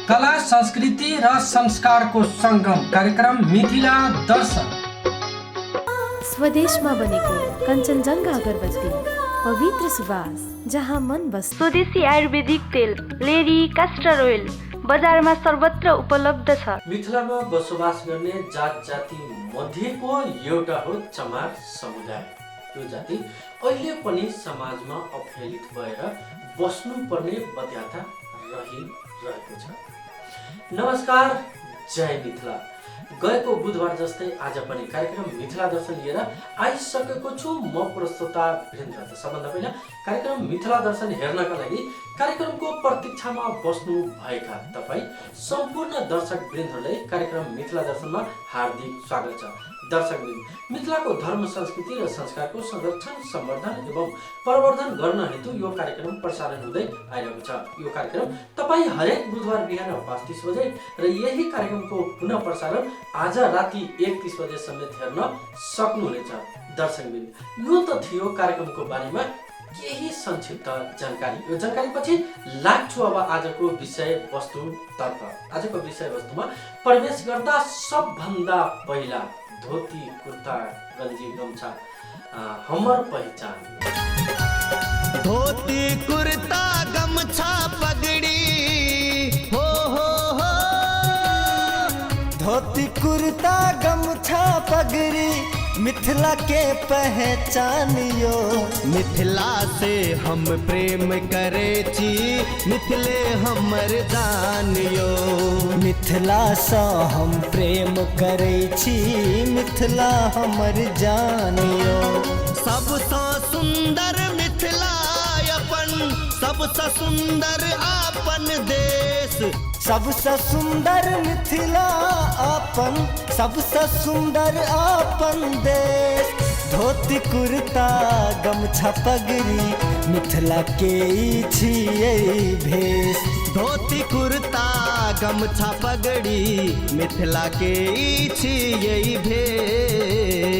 कला संस्कृति र संस्कारको संगम कार्यक्रम मिथिला दर्शन। स्वदेशमा बनेको कञ्चनजङ्घा अगरबत्ती, पवित्र सुवास जहाँ मन बस्छ। स्वदेशी आयुर्वेदिक तेल लेरी कास्टर ओइल बजारमा सर्वत्र उपलब्ध छ। मिथिलामा बसोबास गर्ने जात जाति मध्येको एउटा हो चमार समुदाय। यो जाति अहिले पनि समाजमा अवहेलित भएर बस्नुपर्ने बाध्यता रहिरहेको छ। नमस्कार, जय मिथिला। गएको बुधबार जस्तै आज पनि कार्यक्रम मिथिला दर्शन लिएर आइसकेको छु म प्रस्तुता वीरेन्द्र। सबभन्दा पहिला कार्यक्रम मिथिला दर्शन हेर्नका लागि कार्यक्रमको प्रतीक्षामा बस्नु भएका तपाईँ सम्पूर्ण दर्शक वृन्दहरूलाई कार्यक्रम मिथिला दर्शनमा हार्दिक स्वागत छ। दर्शकवृन्द, मिथिलाको धर्म संस्कृति र संस्कारको संरक्षण संवर्धन एवं प्रवर्धन गर्न हेतु यो कार्यक्रम प्रसारण हुँदै आइरहेको छ। यो कार्यक्रम तपाईँ हरेक बुधबार बिहान 5:30 बजे र यही कार्यक्रमको पुनः प्रसारण आज राति 1:30 बजे समेत हेर्न सक्नुहुनेछ। दर्शकवृन्द, यो त थियो कार्यक्रमको बारेमा केही संक्षिप्त जानकारी। यो जानकारी पछि लाग्छु अब आजको विषय वस्तुतर्फ। आजको विषय वस्तुमा प्रवेश गर्दा सबभन्दा पहिला धोती कुर्ता गन्जी गम्छा हमर पहिचान। धोती कुर्ता गमछा पगड़ी हो धोती कुर्ता गमछा पगड़ी मिथिला के पहचानियो। मिथिला से हम प्रेम करे छी, मिथिले हमर जानियो। मिथिला से हम प्रेम करे छी, मिथिला हमर जानियो। सबसे सुंदर मिथिला अपन, सबसे सुंदर अपन देश। सबसे सुंदर मिथिला अपन, सबसे सुंदर अपन देश। धोती कुर्ता गमछा पगड़ी मिथिला के छियै भेष। धोती कुर्ता गमछा पगड़ी मिथिला के छियै भेष।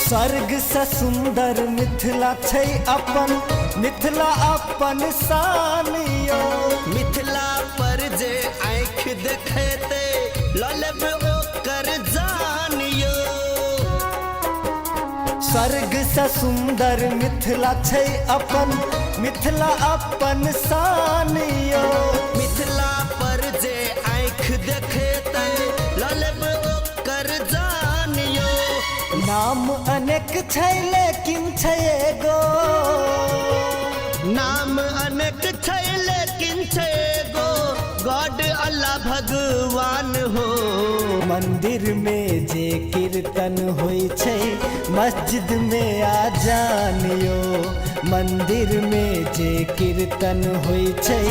स्वर्ग से सुंदर मिथिला छै अपन, मिथिला अपन शानियो। मिथिला पर जे आँख देखते ललब ओकर जानियो। स्वर्ग से सुंदर मिथिला छै अपन, मिथिला अपन शानियो। मिथिला पर जे आँख देखते ललब ओकर जानियो। नाम अनेक छै लेकिन छै एगो, नाम अनेक छै लेकिन छै एगो, गॉड अल्लाह भगवान हो। मंदिर में जे कीर्तन होई छै मस्जिद में आ जानियो। मंदिर में जे कीर्तन होई छै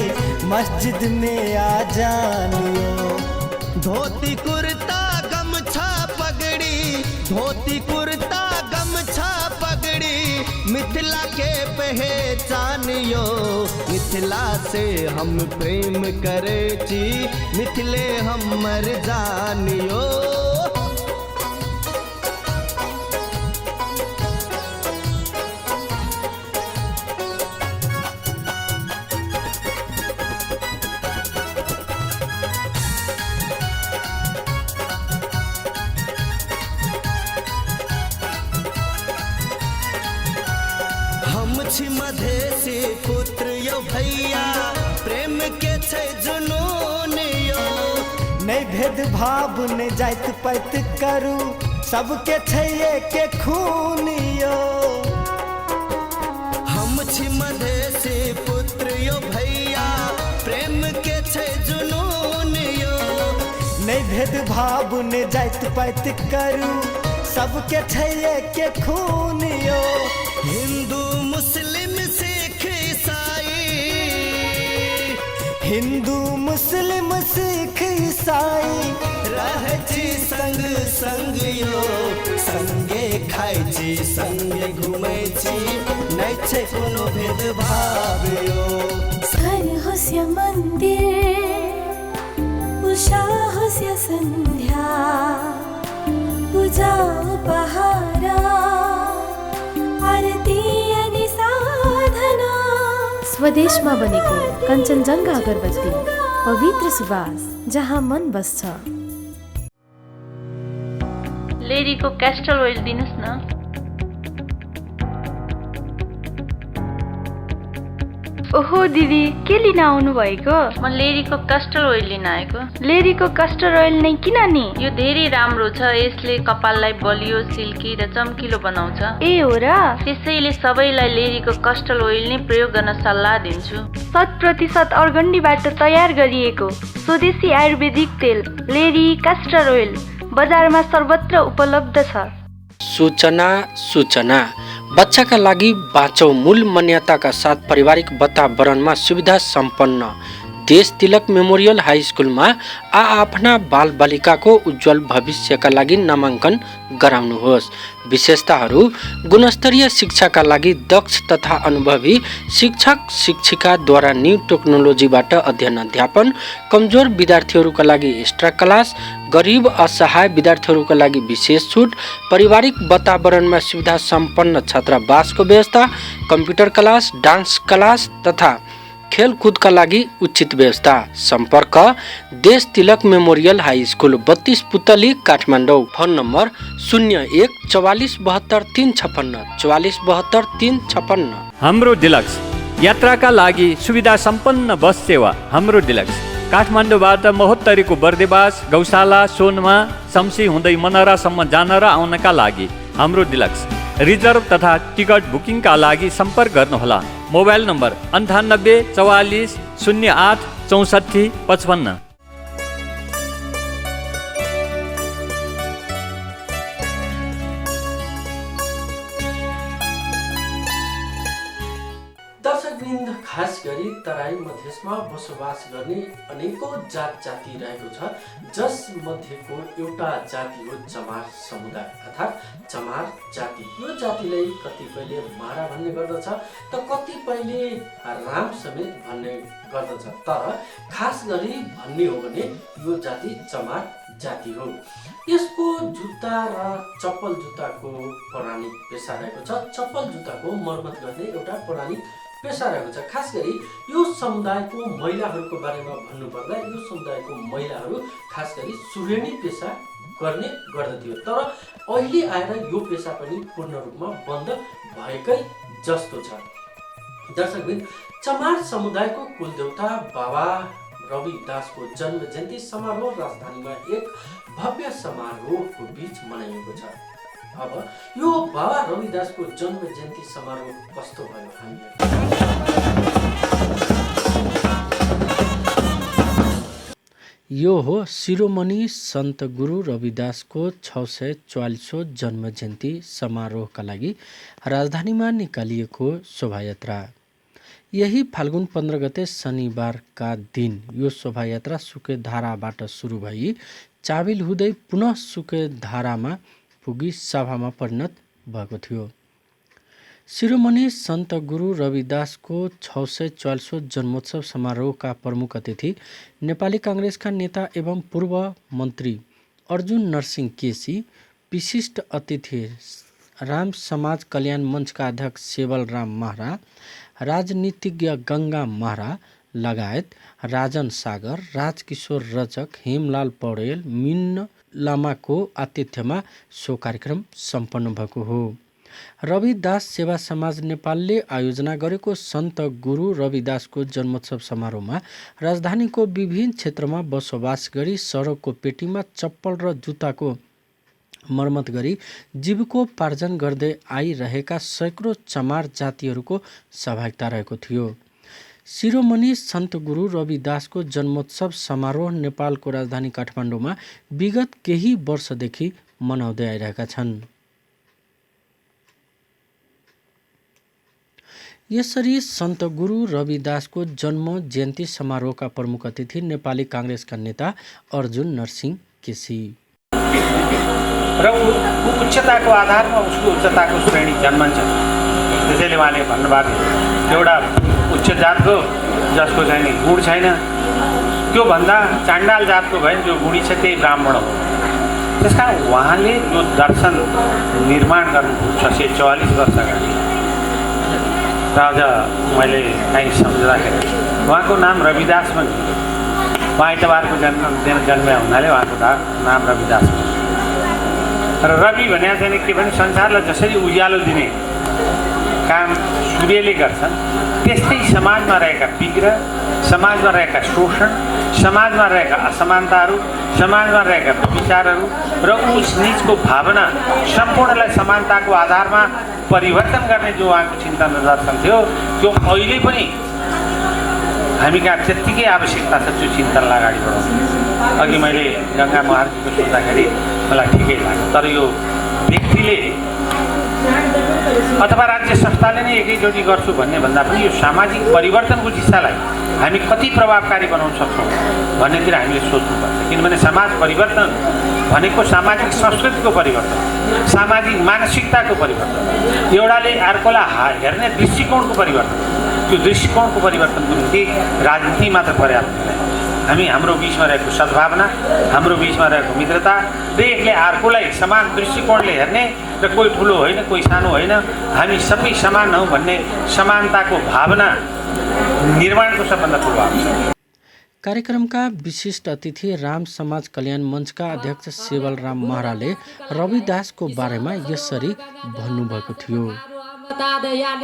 मस्जिद में आ जानियो। धोती कुर्ता गमछा पगड़ी, धोती कुर्ता गमछा पगड़ी मिथिला के पहचानियो। मिथिला से हम प्रेम करे छी, मिथिले हमर जानियो। मधेसी पुत्र यो भैया प्रेम के छै जुनून यो। नहीं भेदभाव नहीं जाइत पाइत करू, सबके छै के खून यो। हम छी मधेसी पुत्र यो भैया प्रेम के छै जुनून यो। नहीं भेदभाव नहीं जाइत पाइत करू, सबके छै के खून यो। हिंदू मुस्लिम सिख ईसाई, हिंदू मुस्लिम सिख ईसाई छै कोनो भेदभाव यो स्वर होस् या मन्दिर उषा होस् या सन्ध्या पूजा उपहार आरती अनि साधना स्वदेशमा बनेको कञ्चनजङ्घा अगरबत्ती पवित्र सुवास जहाँ मन बस्छ। लेडीको क्यास्टर ओइल दिनुहोस् न। ओहो दिदी, के लिन आउनु भएको? म लेडीको कस्टर ओइल लिन आएको। लेडीको कस्टर ओइल नै किन नि? यो धेरै राम्रो छ, यसले कपाललाई बलियो, सिल्की र चम्किलो बनाउँछ। ए हो र? त्यसैले सबैलाई लेडीको कस्टर ओइल नै प्रयोग गर्न सल्लाह दिन्छु। 100% अर्गन्डीबाट तयार गरिएको स्वदेशी आयुर्वेदिक तेल लेडी कस्टर ओइल बजारमा सर्वत्र उपलब्ध छ। सूचना बच्चाका लागि बाँचौं मूल मान्यताका साथ पारिवारिक वातावरणमा सुविधा सम्पन्न देश तिलक मेमोरियल हाई स्कुलमा आफ्ना बाल बालिकाको उज्जवल भविष्यका लागि नामाङ्कन गराउनुहोस्। विशेषताहरू: गुणस्तरीय शिक्षाका लागि दक्ष तथा अनुभवी शिक्षक शिक्षिकाद्वारा न्यू टेक्नोलोजीबाट अध्ययन अध्यापन, कमजोर विद्यार्थीहरूका लागि एक्स्ट्रा क्लास, गरीब असहाय विद्यार्थीहरूका लागि विशेष छुट, पारिवारिक वातावरणमा सुविधा सम्पन्न छात्रावासको व्यवस्था, कम्प्युटर क्लास, डान्स क्लास तथा खेलकुदका लागि उचित व्यवस्था। सम्पर्क: देश तिलक मेमोरियल हाई स्कुल, 32 पुतली, काठमाडौँ। Phone number 01 44 72 356 44 72 356। हाम्रो डिलक्स यात्राका लागि सुविधा सम्पन्न बस सेवा। हाम्रो डिलक्स काठमाडौँबाट महोत्तरीको बर्देवास, गौशाला, सोनमा, शम्सी हुँदै मनरासम्म जान र आउनका लागि हाम्रो डिलक्स। रिजर्भ तथा टिकट बुकिङका लागि सम्पर्क गर्नुहोला। Mobile number 98 44 08 64 55। दर्शकवृन्द, खास गरी तराई मधेसमा बसोबास गर्ने अनेकौं जात जाति रहेको छ, जस मध्येको एउटा जाति हो चमार समुदाय अर्थात् चमार जाति। यो जातिलाई कतिपयले मारा भन्ने गर्दछ त कतिपयले राम समेत भन्ने गर्दछ, तर खास गरी भन्ने हो भने यो जाति चमार जाति हो। यसको जुत्ता र चप्पल जुत्ताको पौराणिक पेसा रहेको छ। चप्पल जुत्ताको मर्मत गर्ने एउटा पौराणिक पेसा रहेको छ। खास गरी यो समुदायको महिलाहरूको बारेमा भन्नुपर्दा यो समुदायको महिलाहरू खास गरी सुरेनी पेसा गर्ने गर्दथ्यो, तर अहिले आएर यो पेसा पनि पूर्ण रूपमा बन्द भएकै जस्तो छ। दर्शकवृन्द, चमार समुदायको कुलदेवता बाबा रविदासको जन्म जयन्ती समारोह राजधानीमा एक भव्य समारोहको बीच मनाइएको छ। अब यो बाबा रविदासको जन्म जयन्ती समारोह कस्तो भयो हामीलाई यो हो शिरोमणि सन्त गुरु रविदासको 644औं जन्म जयन्ती समारोहका लागि राजधानीमा निकालिएको शोभायात्रा। यही फाल्गुन 15 गते शनिबारका दिन यो शोभायात्रा सुकेधाराबाट सुरु भई चाबिल हुँदै पुनः सुकेधारामा पुगी सभामा परिणत भएको थियो। शिरोमणि सन्त गुरु रविदासको 644औं जन्मोत्सव समारोहका प्रमुख अतिथि नेपाली काङ्ग्रेसका नेता एवं पूर्व मन्त्री अर्जुन नरसिंह केसी, विशिष्ट अतिथि राम समाज कल्याण मञ्चका अध्यक्ष सेवल राम महरा, राजनीतिज्ञ गङ्गा महरा लगायत राजन सागर, राजकिशोर रजक, हेमलाल पौडेल, मिन्न लामाको आतिथ्यमा सो कार्यक्रम सम्पन्न भएको हो। रविदास सेवा समाज नेपालले आयोजना गरेको सन्त गुरु रविदासको जन्मोत्सव समारोहमा राजधानीको विभिन्न क्षेत्रमा बसोबास गरी सडकको पेटीमा चप्पल र जुत्ताको मर्मत गरी जीविकोपार्जन गर्दै आइरहेका सैकड़ौं चमार जातिहरूको सहभागिता रहेको थियो। शिरोमणि सन्त गुरु रविदासको जन्मोत्सव समारोह नेपालको राजधानी काठमाडौँमा विगत केही वर्षदेखि मनाउँदै आइरहेका छन्। यसरी सन्त गुरु रविदासको जन्म जयन्ती समारोहका प्रमुख अतिथि नेपाली काङ्ग्रेसका नेता अर्जुन नरसिंह केसी र उच्चताको आधारमा उसको उच्चताको श्रेणी जन्मन्छ। त्यसैले उहाँले भन्नुभएको थियो एउटा उच्च जातको जसको चाहिँ गुण छैन, त्योभन्दा चाण्डाल जातको भयो जो गुणी छ त्यही ब्राह्मण हो। त्यस कारण उहाँले यो दर्शन निर्माण गर्नुभयो 644 वर्ष अगाडि। र अझ मैले काहीँ सम्झँदाखेरि उहाँको नाम रविदास पनि, उहाँ आइतबारको जन्मे हुनाले उहाँको नाम रविदास पनि। र रवि भने चाहिँ के भने संसारलाई जसरी उज्यालो दिने काम सूर्यले गर्छन्, त्यस्तै समाजमा रहेका विग्रह, समाजमा रहेका शोषण, समाजमा रहेका असमानताहरू, समाजमा रहेका विचारहरू र उस नीचको भावना सम्पूर्णलाई समानताको आधारमा परिवर्तन गर्ने जो उहाँको चिन्तन र दर्शन थियो, त्यो अहिले पनि हामी कहाँ त्यत्तिकै आवश्यकता छ त्यो चिन्तनलाई अगाडि बढाउनु। अघि मैले गङ्गा महाराजको सोच्दाखेरि मलाई ठिकै लाग्यो, तर यो व्यक्तिले अथवा राज्य संस्थाले नै एकैचोटि गर्छु भन्ने भन्दा पनि यो सामाजिक परिवर्तनको दिशालाई हामी कति प्रभावकारी बनाउन सक्छौँ भन्नेतिर हामीले सोच्नुपर्छ। किनभने समाज परिवर्तन भनेको सामाजिक संस्कृतिको परिवर्तन, सामाजिक मानसिकताको परिवर्तन, एउटाले अर्कोलाई हेर्ने दृष्टिकोणको परिवर्तन। त्यो दृष्टिकोणको परिवर्तनको निम्ति राजनीति मात्र पर्याप्त हुँदैन। हामी हाम्रो बिचमा रहेको सद्भावना, हाम्रो बिचमा रहेको मित्रता र एकले अर्कोलाई समान दृष्टिकोणले हेर्ने र कोही ठुलो होइन कोही सानो होइन, हामी सबै समान हौँ भन्ने समानताको भावना निर्माणको सबभन्दा ठुलो आवश्यक। कार्यक्रमका विशिष्ट अतिथि राम समाज कल्याण मञ्चका अध्यक्ष सेवलराम महराले रविदासको बारेमा यसरी भन्नुभएको थियो।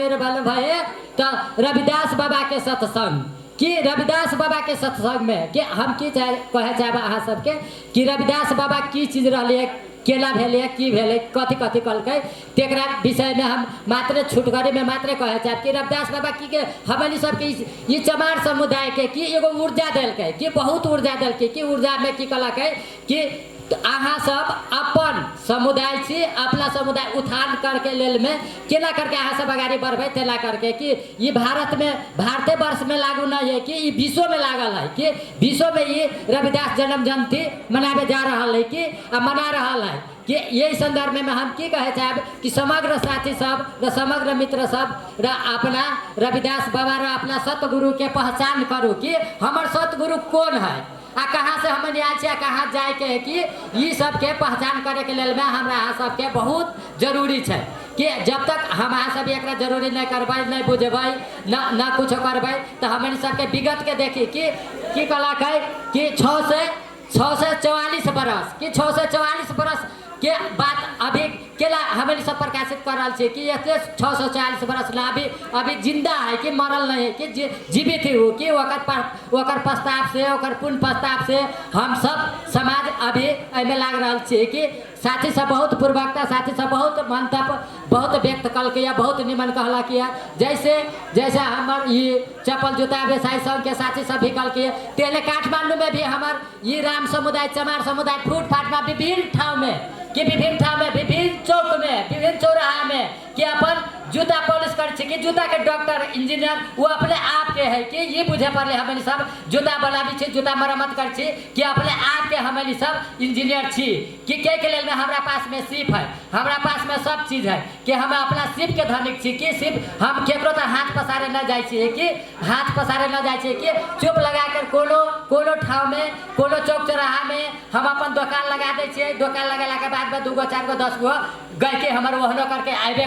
निर्बल भए तो रविदास बाबा के सत्संग कि रविदास बाबा के सत्संग में कि हम की कहे चाहे अहाँ सबके कि रविदास बाबा की चीज रही, केला भेले की भेले कथी कथी कलकै तेकरा विषय में हम मात्र छुटगरी में मात्र कहे चाहे कि रविदास बाबा की के हमनी सबके ये चमार समुदाय के कि एगो ऊर्जा देलकै, कि बहुत ऊर्जा देलकै, कि ऊर्जा में की कलकै कि अहाँ सब अपन समुदाय छी, अपना समुदाय उत्थान करके लेल में केना करके अहाँ सब आगे बढ़बे तेला करके कि ये भारत में भारतीय वर्ष में लागू नहीं है कि ये विश्व में लागल है कि विश्व में ये रविदास जन्म जयंती मनावे जा रहा है कि मना रहा है कि यही संदर्भ में हम की कहे चाहे कि समग्र साथी सब र समग्र मित्र सब र अपना रविदास बाबा र अपना सतगुरु के पहचान करूँ कि हमार सतगुरु कौन है आ कहाँ से हम आए आ कहाँ जाए के है कि ये सबके पहचान करे के लेल में हमरा अहाँ सबके बहुत जरूरी है कि जब तक हम अहाँ सब एक जरूरी नहीं करबै, नहीं बुझबै, न कुछ करबै तो हमनी सबके विगत के देखी कि कहलक है कि 644 बरस कि 644 बरस के बात अभी केला हमनी सब प्रकाशित कर रहा है कि 640 बरस ला अभी जिंदा है कि मरल नहीं है कि जीवित हो कि ओकर प्रस्ताव से ओकर पुण्य प्रस्ताव से हम सब समाज अभी एमे लाग रहा है कि साथी सब बहुत पूर्वकता, साथी सब बहुत मंतव्य बहुत व्यक्त कल किया, बहुत निमन कहला किया। जैसे हमार ये चप्पल जूता व्यवसाय संघ के साथी सब भी कल किए, तेले काठमांडू में भी हमार ये राम समुदाय चमार समुदाय फूटफाट में विभिन्न ठाव में कि विभिन्न चौक में विभिन्न चौराहा में कि अपन जूता पॉलिश कर कि जूता के डॉक्टर इंजीनियर वो अपने आप के है कि ये बुझे पड़े हमनी सब जूता बनाबी छी, जूता मरम्मत कर छी कि अपने आप के हमनी सब इंजीनियर छी कि के लेल में हमरा पास में सिप है, हमरा पास में सब चीज है कि हम अपना सिप के धनिक छी कि सिप हम केकरो तो हाथ पसारे न जाए छी कि हाथ पसारे न जाए छी कि चुप लगा कर कोनो ठाव में कोनो चौक चौराहा में हम अपन दुकान लगा दे छी। दुकान लगाला के बाद में 2 गो 4 गो 10 गो गए के हमारे वहनो करके आबे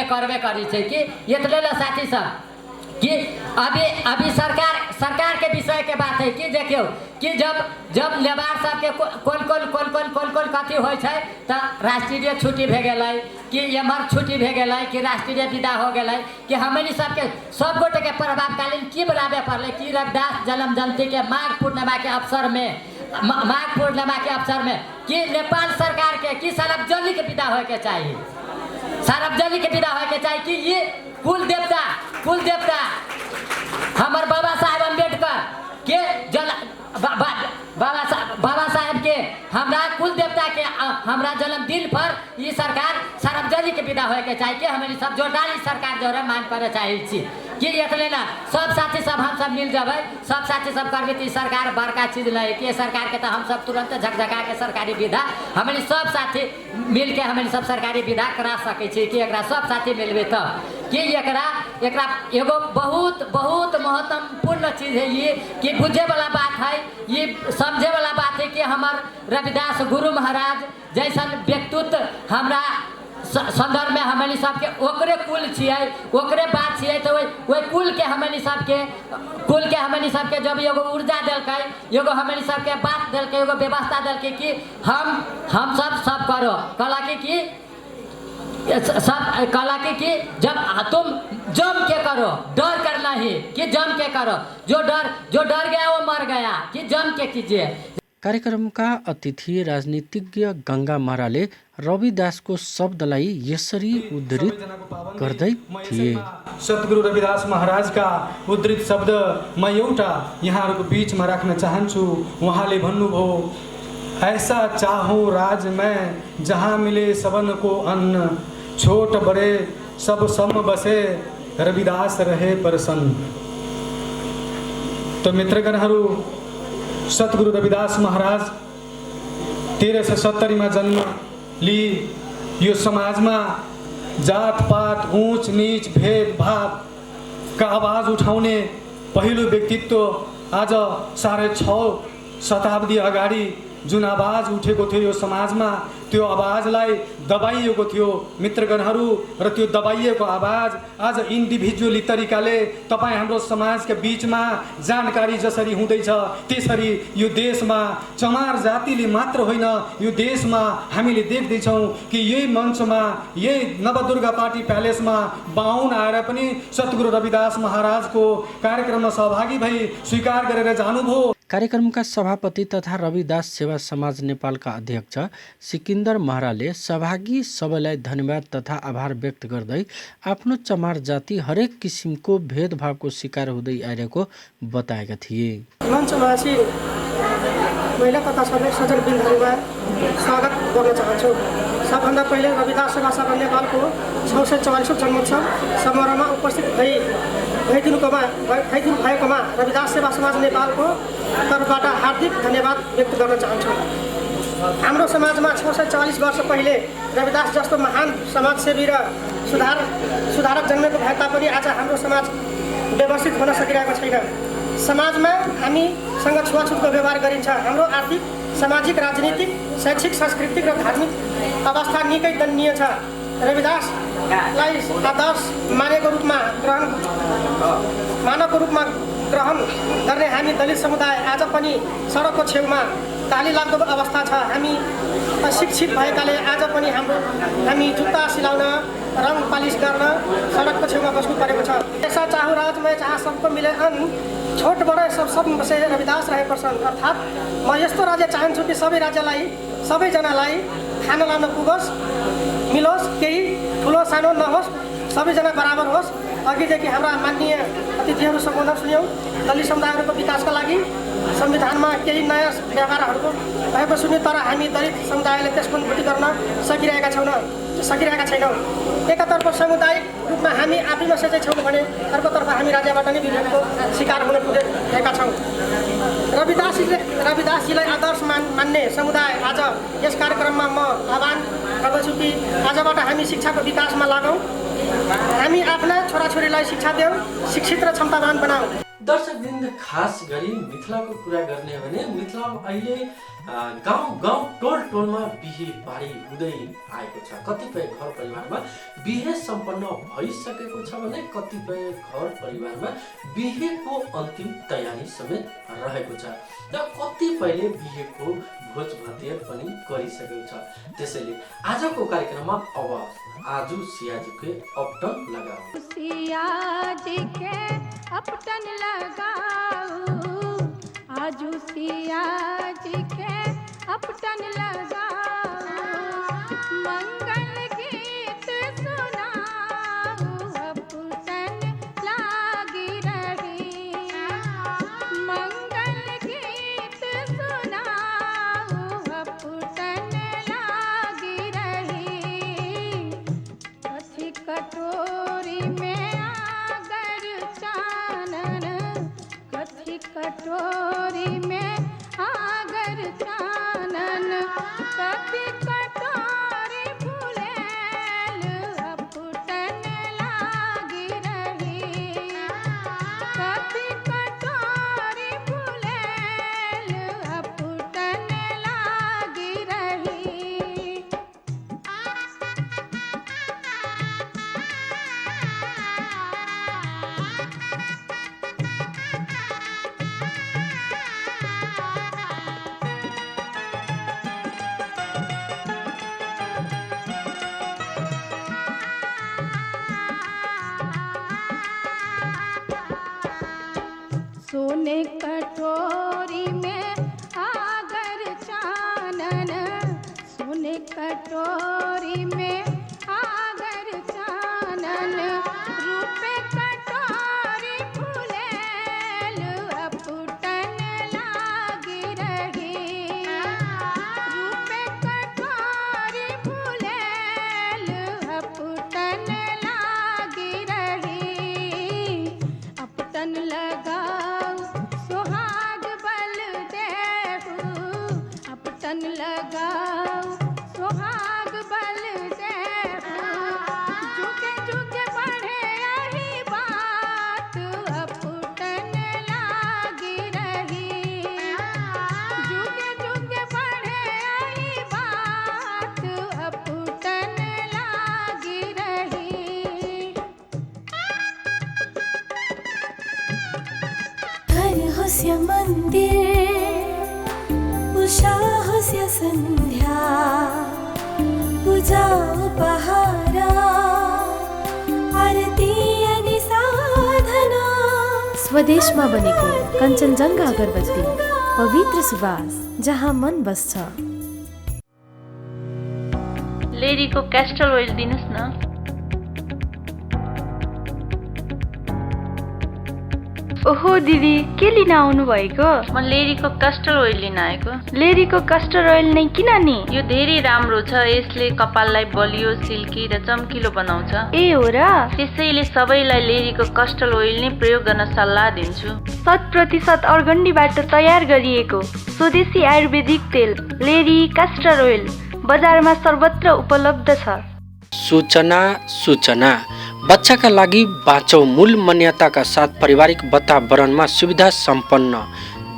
करबे करी छै कि इतने साथी सब कि अभी सरकार के विषय के बात है कि देखियो कि जब लेबार सब के कौन कथी होय छै त राष्ट्रीय छुट्टी भे गेलै कि एमहर छुट्टी भे गेलै कि राष्ट्रीय विदा हो गेलै कि हमनी सबके सब गोटे के प्रभावकालीन की बनाबे पड़ले कि रविदास जन्म जयंती के माघ पूर्णिमा के अवसर में कि नेपाल सरकार के कि सार्वजनिक के विदा होय के चाहिए, सार्वजनिक के विदा होय के चाहिए कि ये कुल देवता हमार बाबा साहेब अम्बेडकर के बाबा साहेब के हमरा कुल देवता के हमरा जन्मदिन पर ये सरकार सार्वजनिक विदा होए के चाहिए कि हमें सब जोरदार इस सरकार जो है मांग करे चाहिए छी कि इतने ना सब साथी सब हम सब मिल जाबे सब साथी सब करबे तो सरकार बड़का चीज नहीं कि सरकार के तो हम सब तुरंत झकझका के सरकारी विदा हमें सब साथी मिल के हमें सब सरकारी विदा करा सके छी कि एकरा सब साथी मिलबे तो कि एकरा एगो बहुत बहुत महत्वपूर्ण चीज है ये कि बुझे वाला बात है ये समझे वाला बात है कि हमार रविदास गुरु महाराज जैसन व्यक्तित्व हमरा संदर्भ में हमनी सबके ओकरे कुल छियै ओकरे बात छियै तो वही कुल के हमनी सबके जब एगो ऊर्जा देलकै एगो हमनी सबके बात देलकै एगो व्यवस्था देलकै कि हम सब करो कला कि सब कला कि जब तुम जम के करो डर करना ही कि जम के करो जो डर गया वो मर गया कि जम के कीजिए। कार्यक्रमका अतिथि राजनीतिज्ञ गंगा महराले रविदासको शब्दलाई यसरी उद्धृत गर्दै थिए। सतगुरु रविदास महाराजका उद्धृत शब्द म एउटा यहाँहरूको बीचमा राख्न चाहन्छु। उहाँले भन्नुभयो, ऐसा चाहो राज में जहाँ मिले सबन को अन्न, छोट बड़े सब सम बसे रविदास रहे प्रसन्न। तो मित्रगणहरू, सतगुरु रविदास महाराज 1370 में जन्म ली। यो समाजमा जात पात ऊंच नीच भेदभाव का आवाज उठाउने पहिलो व्यक्तित्व। आज 6.5 शताब्दी अगाडि जुन आवाज उठेको थियो यो समाजमा, त्यो आवाजलाई दबाइएको थियो मित्रगणहरू। र त्यो दबाइएको आवाज आज इन्डिभिजुअली तरिकाले तपाईँ हाम्रो समाजका बीचमा जानकारी जसरी हुँदैछ त्यसरी यो देशमा चमार जातिले मात्र होइन, यो देशमा हामीले देख्दैछौँ कि यही मञ्चमा यही नवदुर्गा पार्टी प्यालेसमा बाहुन आएर पनि सतगुरु रविदास महाराजको कार्यक्रममा सहभागी भई स्वीकार गरेर जानुभयो। कार्यक्रमका सभापति तथा रविदास सेवा समाज नेपालका अध्यक्ष सिकन्दर महराले सहभागी सबैलाई धन्यवाद तथा आभार व्यक्त गर्दै आफ्नो चमार जाति हरेक किसिमको भेदभावको शिकार हुँदै आइरहेको बताएका थिए। मञ्चमासी महिला तथा सबै सज्जनवृन्दहरूमा स्वागत गर्न चाहन्छु। सबभन्दा पहिले रविदास सेवा सभा नेपालको 644औं जन्मोत्सव समारोहमा उपस्थित भइदिनु भएकोमा रविदास सेवा समाज नेपालको तर्फबाट हार्दिक धन्यवाद व्यक्त गर्न चाहन्छु। हाम्रो समाजमा 644 वर्ष पहिले रविदास जस्तो महान समाजसेवी र सुधारक जन्मेको भए तापनि आज हाम्रो समाज व्यवस्थित हुन सकिरहेको छैन। समाजमा हामीसँग छुवाछुतको व्यवहार गरिन्छ। हाम्रो आर्थिक, सामाजिक, राजनीतिक, शैक्षिक, सांस्कृतिक र धार्मिक अवस्था निकै दयनीय छ। रविदासलाई आदर्श मानवको रूपमा ग्रहण गर्ने हामी दलित समुदाय आज पनि सडकको छेउमा ताली लाग्दो अवस्था छ। हामी अशिक्षित भएकाले आज पनि हामी जुत्ता सिलाउन, रङ पालिस गर्न सडकको छेउमा बस्नु परेको छ। ऐसा चाहो राज में जहाँ सबको मिले अन्न, छोट बडे सब बसे रविदास रहे प्रसन्न। अर्थात् म यस्तो राज्य चाहन्छु कि सबैजनालाई खाना लाउन पुगोस्, मिलोस्, केही ठुलो सानो नहोस्, सबैजना बराबर होस्। अघिदेखि हाम्रा माननीय अतिथिहरू सम्बोधन सुन्यौँ। दलित समुदायहरूको विकासका लागि संविधानमा केही नयाँ व्यवहारहरूको भएको सुन्यौँ, तर हामी दलित समुदायले त्यसको अनुभूति गर्न सकिरहेका छैनौँ। एकातर्फ सामुदायिक रूपमा हामी आफैमा सचेत छौँ भने अर्कोतर्फ हामी राज्यबाट नै विरोधको शिकार हुन पुगेका छौँ। रविदासजीलाई आदर्श मान्ने समुदाय आज यस कार्यक्रममा म आह्वान गर्दछु कि आजबाट हामी शिक्षाको विकासमा लागौँ। हामी आफ्ना छोराछोरीलाई शिक्षा देऊ, शिक्षित र क्षमतावान बनाऊ। दर्शकवृन्द, खास गरी मिथिलाको कुरा गर्ने हो भने मिथिलामा अहिले गाउँ टोलमा बिहे बारी हुँदै आएको छ। कतिपय घर परिवारमा बिहे सम्पन्न भइसकेको छ भने कतिपय घर परिवारमा बिहेको अन्तिम तयारी समेत रहेको छ र कतिपयले बिहेको भोज भतेर पनि गरिसकेको छ। त्यसैले आजको कार्यक्रममा अब आजु सियाजीको अपटन लगाऊ, सियाजीके अपटन लगाऊ, आजु सियाजीके अपटन लगाऊ, मंगल गीत सुनाऊ, अपटन लागी रही, मंगल गीत सुनाऊ, कथी कटोरी फुलेल अपुटन लागी रही कथी कटोरी फुलेल अपुटन लागी रही सोने कटोरी में आगर चानन सोने कटोरी में आगर चानन रूपे कटोरी फुलेल अपुटन लागी रही रूपे कटोरी फुलेल अपुटन लागी रही अपुटन लगाओ सुहाग बल देहु अपुटन लगाओ सुहाग बल देहु जुगे जुगे बढ़े यही बात अपुटन लागी रही जुगे जुगे बढ़े यही बात अपुटन लागी रही घर होस्य मंदिर उषा होस्य संध्या पूजा उपहारा आरती अनि साधना स्वदेशमा बनेको कञ्चनजङ्घा अगरबत्ती पवित्र सुवास जहाँ मन बस्छ लेडीको क्यास्टर ओइल दिनुहोस् न। ओहो दिदी के लिन आउनु भएको? म लेडीको कस्टर ओइल लिन आएको। लेडीको कस्टर ओइल नै किन नि? यो धेरै राम्रो छ, यसले कपाललाई बलियो, सिल्की र चम्किलो बनाउँछ। ए हो र? त्यसैले सबैलाई लेडीको कस्टर ओइल नै प्रयोग गर्न सल्लाह दिन्छु। 100% अर्गन्डीबाट तयार गरिएको स्वदेशी आयुर्वेदिक तेल लेडी कस्टर ओइल बजारमा सर्वत्र उपलब्ध छ। सूचना बच्चाका लागि बाँचौं मूल मान्यताका साथ पारिवारिक वातावरणमा सुविधा सम्पन्न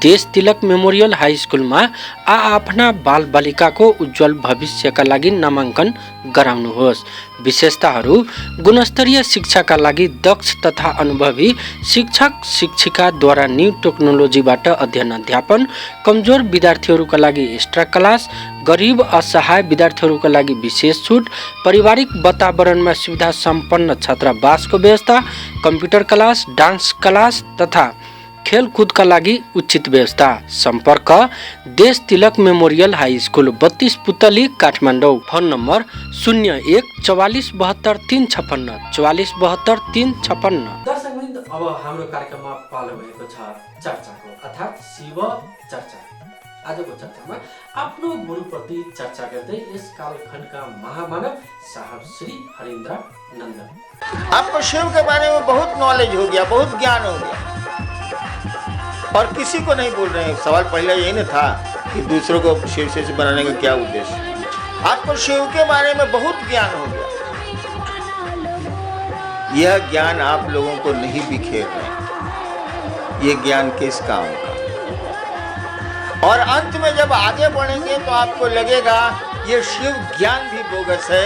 देश तिलक मेमोरियल हाई स्कुलमा आफ्ना बाल बालिकाको उज्जवल भविष्यका लागि नामाङ्कन गराउनुहोस्। विशेषताहरू गुणस्तरीय शिक्षाका लागि दक्ष तथा अनुभवी शिक्षक शिक्षिकाद्वारा न्यू टेक्नोलोजीबाट अध्ययन अध्यापन, कमजोर विद्यार्थीहरूका लागि एक्स्ट्रा क्लास, गरीब असहाय विद्यार्थीहरूका लागि विशेष छुट, पारिवारिक वातावरणमा सुविधा सम्पन्न छात्रावासको व्यवस्था, कम्प्युटर क्लास, डान्स क्लास तथा खेलकुदका लागि उचित व्यवस्था। सम्पर्क देश तिलक मेमोरियल हाई स्कुल 32 पुतली काठमाडौँ। Phone number 01 44 72 356 44 72 356। दर्शकवृन्द, अब हाम्रो कार्यक्रममा पालो भएको छ चर्चाको अर्थात् शिव चर्चा। आजको चर्चामा आफ्नो गुरुप्रति चर्चा गर्दै यस कालखण्डका महामानव साहब श्री हरिन्द्र नन्दन। आपको शिव के बारे में बहुत नॉलेज हो गया, बहुत ज्ञान हो गया और किसी को नहीं बोल रहे हैं। सवाल पहले यही न था कि दूसरों को शिव से बनाने का क्या उद्देश्य। आपको शिव के बारे में बहुत ज्ञान हो गया। यह ज्ञान आप लोगों को नहीं बिखेर रहे, ये ज्ञान किस काम का। और अंत में जब आगे बढ़ेंगे तो आपको लगेगा ये शिव ज्ञान भी बोगस है,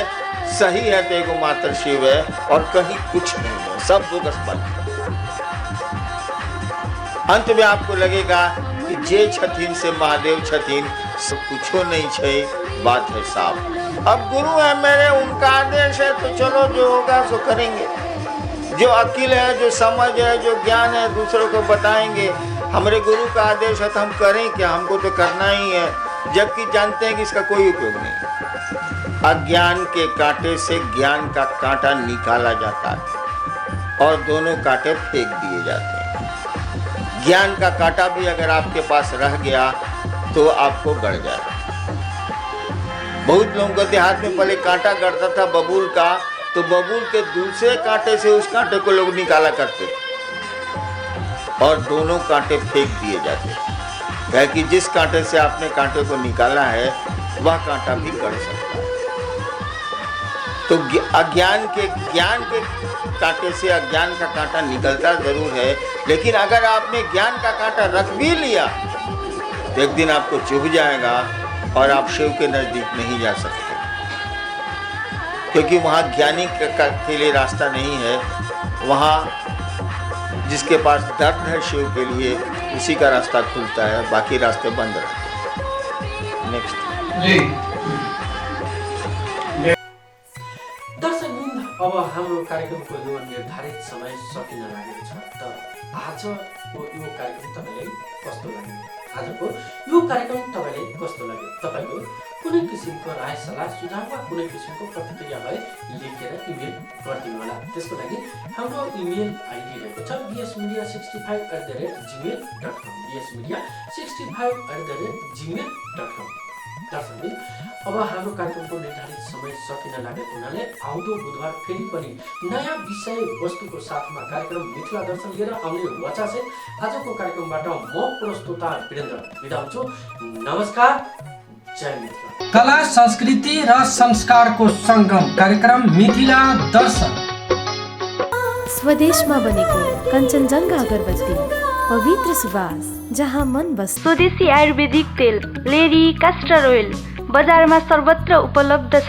सही है तो एगो मात्र शिव है और कहीं कुछ नहीं है, सब बोगस बन। अंत में आपको लगेगा कि जे छथिन से महादेव छथिन, सब कुछो नहीं छे, बात है साफ। अब गुरु है मेरे, उनका आदेश है तो चलो जो होगा सो करेंगे। जो अकिल है, जो समझ है, जो ज्ञान है दूसरों को बताएंगे। हमारे गुरु का आदेश है तो हम करें क्या, हमको तो करना ही है, जबकि जानते हैं कि इसका कोई उपयोग नहीं। अज्ञान के कांटे से ज्ञान का कांटा निकाला जाता है और दोनों कांटे फेंक दिए जाते हैं। ज्ञान का कांटा भी अगर आपके पास रह गया तो आपको गड़ जाएगा। बहुत लोगों के देहात में पहले कांटा गड़ता था बबूल का, तो बबूल के दूसरे कांटे से उस कांटे को लोग निकाला करते थे और दोनों कांटे फेंक दिए जाते। कि जिस कांटे से आपने कांटे को निकाला है वह कांटा भी गड़ सकता है। तो ज्ञान के कांटे से अज्ञान का कांटा निकलता जरूर है, लेकिन अगर आपने ज्ञान का कांटा रख भी लिया तो एक दिन आपको चुभ जाएगा और आप शिव के नजदीक नहीं जा सकते, क्योंकि वहाँ ज्ञानी के लिए रास्ता नहीं है। वहाँ जिसके पास दर्द है शिव के लिए, उसी का रास्ता खुलता है, बाकी रास्ते बंद रहते हैं। नेक्स्ट दर्शकवृन्द, अब हाम्रो कार्यक्रमको यो निर्धारित समय सकिन लागेको छ। त आजको यो कार्यक्रम तपाईँलाई कस्तो लाग्यो? आजको यो कार्यक्रम तपाईँलाई कस्तो लाग्यो? तपाईँको कुनै किसिमको राय सल्लाह सुझाव वा कुनै किसिमको प्रतिक्रिया भए लेखेर इमेल गरिदिनु होला। त्यसको लागि हाम्रो इमेल आइडी रहेको छ bsmedia65@gmail.com bsmedia65@gmail.com। दर्शकवृन्द, अब हाम्रो कार्यक्रमको निर्धारित समय सकिन लागेको हुनाले आउँदो बुधबार फेरि पनि नयाँ विषय वस्तुको साथमा कार्यक्रम मिथिला दर्शन लिएर आउने वचा छ। आजको कार्यक्रमबाट म प्रस्तोता वीरेन्द्र बिदा हुन्छु। नमस्कार, जय मिथिला। कला, संस्कृति र संस्कारको सङ्गम कार्यक्रम मिथिला दर्शन। स्वदेशमा बनेको कञ्चनजङ्घा अगरबत्ती, पवित्र सुवास जहाँ मन बस्छ। स्वदेशी आयुर्वेदिक तेल लेरी कास्टर ओइल बजारमा सर्वत्र उपलब्ध छ।